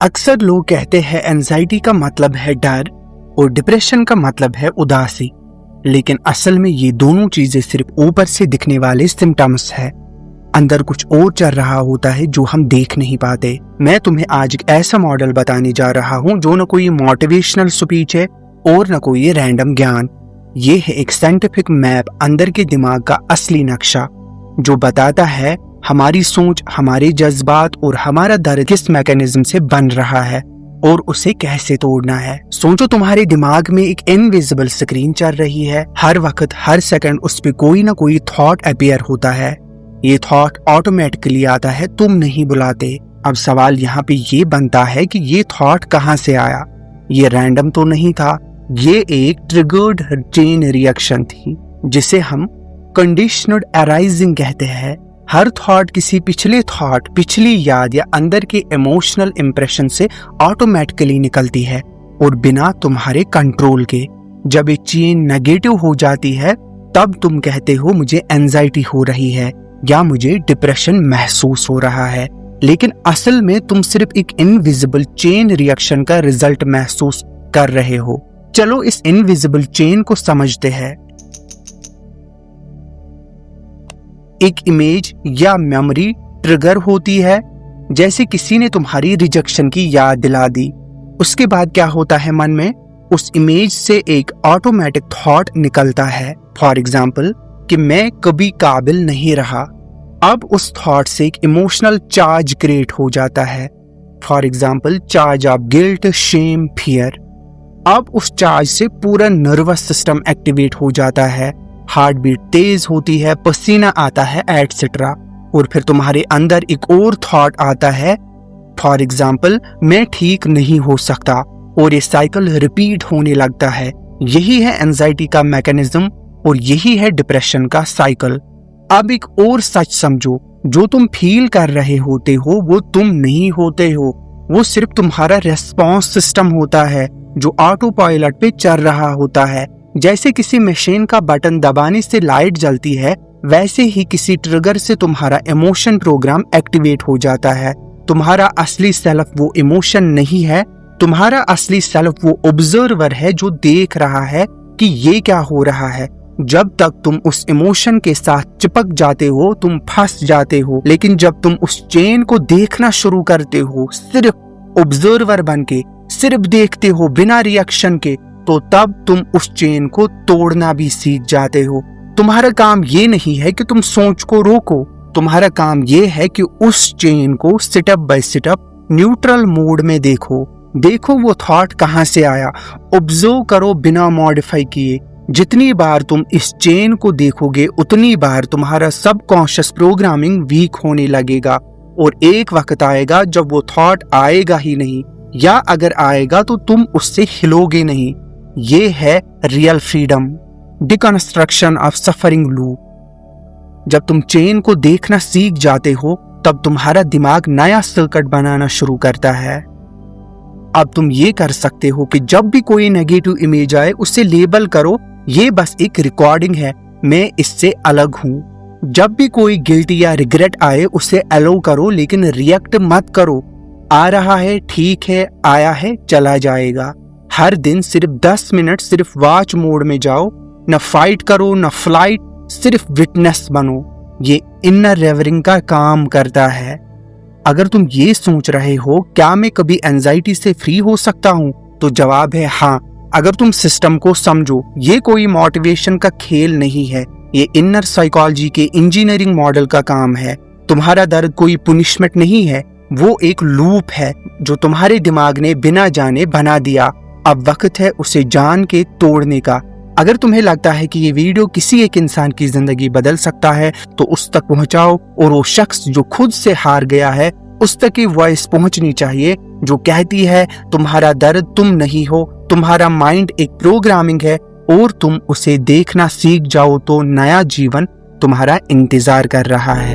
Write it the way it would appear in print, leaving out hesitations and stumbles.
अक्सर लोग कहते हैं एंजाइटी का मतलब है डर और डिप्रेशन का मतलब है उदासी, लेकिन असल में ये दोनों चीजें सिर्फ ऊपर से दिखने वाले सिम्टम्स है। अंदर कुछ और चल रहा होता है जो हम देख नहीं पाते। मैं तुम्हें आज एक ऐसा मॉडल बताने जा रहा हूँ जो न कोई मोटिवेशनल स्पीच है और न कोई रैंडम ज्ञान। ये है एक साइंटिफिक मैप, अंदर के दिमाग का असली नक्शा जो बताता है हमारी सोच, हमारे जज्बात और हमारा दर्द किस मैकेनिज्म से बन रहा है और उसे कैसे तोड़ना है। सोचो, तुम्हारे दिमाग में एक इनविजिबल स्क्रीन चल रही है। हर वक्त, हर सेकंड उस पे कोई ना कोई थॉट अपीयर होता है। ये थॉट ऑटोमेटिकली आता है, तुम नहीं बुलाते। अब सवाल यहाँ पे ये बनता है कि ये थॉट कहाँ से आया। ये रैंडम तो नहीं था, ये एक ट्रिगर्ड चेन रिएक्शन थी जिसे हम कंडीशनड अराइजिंग कहते हैं। हर थॉट किसी पिछले थॉट, पिछली याद या अंदर के इमोशनल इंप्रेशन से ऑटोमेटिकली निकलती है और बिना तुम्हारे कंट्रोल के। जब एक चेन नेगेटिव हो जाती है तब तुम कहते हो मुझे एंजाइटी हो रही है या मुझे डिप्रेशन महसूस हो रहा है, लेकिन असल में तुम सिर्फ एक इनविजिबल चेन रिएक्शन का रिजल्ट महसूस कर रहे हो। चलो इस इनविजिबल चेन को समझते हैं। एक इमेज या मेमोरी ट्रिगर होती है, जैसे किसी ने तुम्हारी रिजेक्शन की याद दिला दी। उसके बाद क्या होता है, मन में उस इमेज से एक ऑटोमेटिक थॉट निकलता है, फॉर एग्जाम्पल कि मैं कभी काबिल नहीं रहा। अब उस थॉट से एक इमोशनल चार्ज क्रिएट हो जाता है, for example charge of guilt, shame, fear. अब उस चार्ज से पूरा नर्वस सिस्टम एक्टिवेट हो जाता है, हार्ट बीट तेज होती है, पसीना आता है, एटसेट्रा। और फिर तुम्हारे अंदर एक और थॉट आता है, फॉर एग्जाम्पल मैं ठीक नहीं हो सकता, और ये साइकिल रिपीट होने लगता है। यही है एंजाइटी का मैकेनिज्म और यही है डिप्रेशन का साइकिल। अब एक और सच समझो, जो तुम फील कर रहे होते हो वो तुम नहीं होते हो, वो सिर्फ तुम्हारा रेस्पॉन्स सिस्टम होता है जो ऑटो पायलट पे चल रहा होता है। जैसे किसी मशीन का बटन दबाने से लाइट जलती है, वैसे ही किसी ट्रिगर से तुम्हारा इमोशन प्रोग्राम एक्टिवेट हो जाता है। तुम्हारा असली सेल्फ वो इमोशन नहीं है, तुम्हारा असली सेल्फ वो ऑब्जर्वर है जो देख रहा है कि ये क्या हो रहा है। जब तक तुम उस इमोशन के साथ चिपक जाते हो तुम फंस जाते हो, लेकिन जब तुम उस चेन को देखना शुरू करते हो, सिर्फ ऑब्जर्वर बन के, सिर्फ देखते हो बिना रिएक्शन के, तो तब तुम उस चेन को तोड़ना भी सीख जाते हो। तुम्हारा काम ये नहीं है कि तुम सोच को रोको, तुम्हारा काम ये है कि उस चेन को step by step neutral mode में देखो। देखो वो थॉट कहाँ से आया, ऑब्जर्व करो बिना मॉडिफाई किए। जितनी बार तुम इस चेन को देखोगे उतनी बार तुम्हारा सबकॉन्शियस प्रोग्रामिंग वीक होने लगेगा और एक वक्त आएगा जब वो थॉट आएगा ही नहीं, या अगर आएगा तो तुम उससे हिलोगे नहीं। ये है real freedom, deconstruction of suffering loop. जब तुम चेन को देखना सीख जाते हो तब तुम्हारा दिमाग नया सर्किट बनाना शुरू करता है। अब तुम ये कर सकते हो कि जब भी कोई नेगेटिव इमेज आए उसे लेबल करो, ये बस एक रिकॉर्डिंग है, मैं इससे अलग हूँ। जब भी कोई गिल्टी या रिग्रेट आए उसे अलो करो, लेकिन रिएक्ट मत करो। आ रहा है, ठीक है, आया है, चला जाएगा। हर दिन सिर्फ 10 मिनट सिर्फ वॉच मोड में जाओ, न फाइट करो न फ्लाइट, सिर्फ विटनेस बनो। ये इनर रेवरिंग का काम करता है। अगर तुम ये सोच रहे हो क्या मैं कभी एंजाइटी से फ्री हो सकता हूँ, तो जवाब है हाँ, अगर तुम सिस्टम को समझो। ये कोई मोटिवेशन का खेल नहीं है, ये इनर साइकोलॉजी के इंजीनियरिंग मॉडल का काम है। तुम्हारा दर्द कोई पुनिशमेंट नहीं है, वो एक लूप है जो तुम्हारे दिमाग ने बिना जाने बना दिया। अब वक्त है उसे जान के तोड़ने का। अगर तुम्हें लगता है कि ये वीडियो किसी एक इंसान की जिंदगी बदल सकता है तो उस तक पहुंचाओ, और वो शख्स जो खुद से हार गया है उस तक की वॉइस पहुंचनी चाहिए जो कहती है तुम्हारा दर्द तुम नहीं हो, तुम्हारा माइंड एक प्रोग्रामिंग है और तुम उसे देखना सीख जाओ तो नया जीवन तुम्हारा इंतजार कर रहा है।